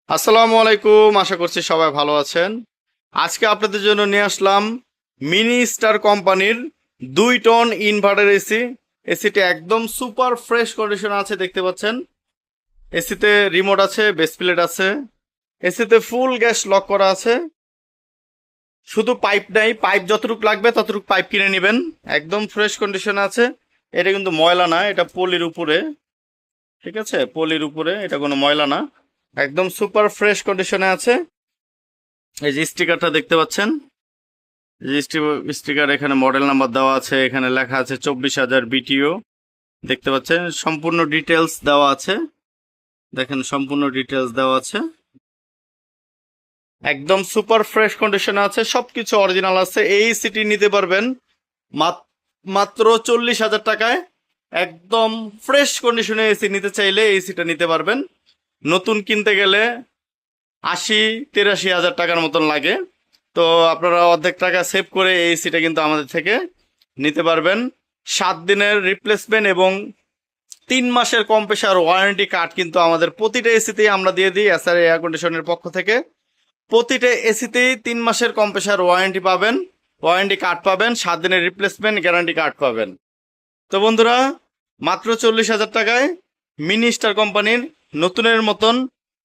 আসসালামু আলাইকুম, আশা করছি সবাই ভালো আছেন। আজকে আপনাদের জন্য নিয়ে আসলাম মিনি স্টার কোম্পানির 2 টন ইনভার্টার এসি। এসিটি একদম সুপার ফ্রেশ কন্ডিশন আছে, দেখতে পাচ্ছেন। এসিতে রিমোট আছে, বেস প্লেট আছে। এসিতে ফুল গ্যাস লক করা আছে। শুধু পাইপ নাই, পাইপ যতটুকু লাগবে ততটুকু পাইপ কিনে নেবেন। একদম ফ্রেশ কন্ডিশনে আছে। এটা কিন্তু ময়লা না, এটা পলির উপরে, ঠিক আছে, পলির উপরে, এটা কোনো ময়লা না। একদম সুপার ফ্রেশ কন্ডিশনে আছে। এই যে স্টিকারটা দেখতে পাচ্ছেন, যে স্টিকার, এখানে মডেল নাম্বার দেওয়া আছে, এখানে লেখা আছে 24,000 বিটিও। দেখতে পাচ্ছেন সম্পূর্ণ ডিটেলস দেওয়া আছে। দেখেন সম্পূর্ণ ডিটেলস দেওয়া আছে। একদম সুপার ফ্রেশ কন্ডিশনে আছে, সবকিছু অরিজিনাল আছে। এই সিটি নিতে পারবেন মাত্র 40,000 টাকায়। একদম ফ্রেশ কন্ডিশনে এসি নিতে চাইলে এই সিটা নিতে পারবেন। নতুন কিনতে গেলে 80-83 হাজার টাকার মতন লাগে। তো আপনারা অর্ধেক টাকা সেভ করে এই এসিটা কিন্তু আমাদের থেকে নিতে পারবেন। 7 দিনের রিপ্লেসমেন্ট এবং 3 মাসের কম্প্রেসার ওয়ারেন্টি কার্ড কিন্তু আমাদের প্রতিটা এসিতেই আমরা দিয়ে দিই এসআর এয়ার কন্ডিশনের পক্ষ থেকে। প্রতিটা এসিতেই 3 মাসের কম্প্রেসার ওয়ারেন্টি পাবেন, ওয়ারেন্টি কার্ড পাবেন, 7 দিনের রিপ্লেসমেন্ট গ্যারান্টি কার্ড পাবেন। তো বন্ধুরা, মাত্র 40,000 টাকায় মিনি স্টার কোম্পানির নতুনের মতন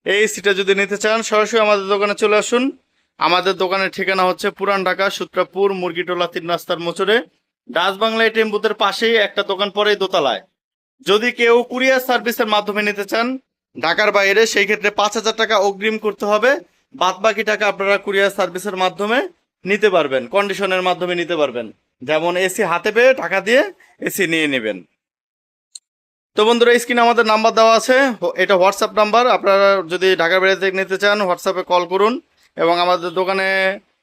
এই এসিটা যদি নিতে চান, সরাসরি আমাদের দোকানে চলে আসুন। আমাদের দোকানের ঠিকানা হচ্ছে পুরান ঢাকা সূত্রাপুর মুরগিটোলা 3 রাস্তার মোচরে, ডাচ বাংলা এটিএম বুথের পাশেই একটা দোকান পরেই দোতলায়। যদি কেউ কুরিয়ার সার্ভিসের মাধ্যমে নিতে চান ঢাকার বাইরে, সেই ক্ষেত্রে 5,000 টাকা অগ্রিম করতে হবে। বাদ বাকি টাকা আপনারা কুরিয়ার সার্ভিসের মাধ্যমে নিতে পারবেন, কন্ডিশনের মাধ্যমে নিতে পারবেন। যেমন এসি হাতে পেয়ে টাকা দিয়ে এসি নিয়ে নেবেন। তো বন্ধুরা, স্ক্রিনে আমাদের নাম্বার দেওয়া আছে, এটা হোয়াটসঅ্যাপ নাম্বার। আপনারা যদি ঢাকার বাইরে থেকে নিতে চান হোয়াটসঅ্যাপে কল করুন, এবং আমাদের দোকানে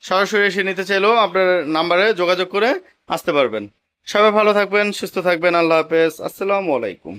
সরাসরি এসে নিতে চাইলেও আপনার নাম্বারে যোগাযোগ করে আসতে পারবেন। সবাই ভালো থাকবেন, সুস্থ থাকবেন। আল্লাহ হাফেজ, আসসালামু আলাইকুম।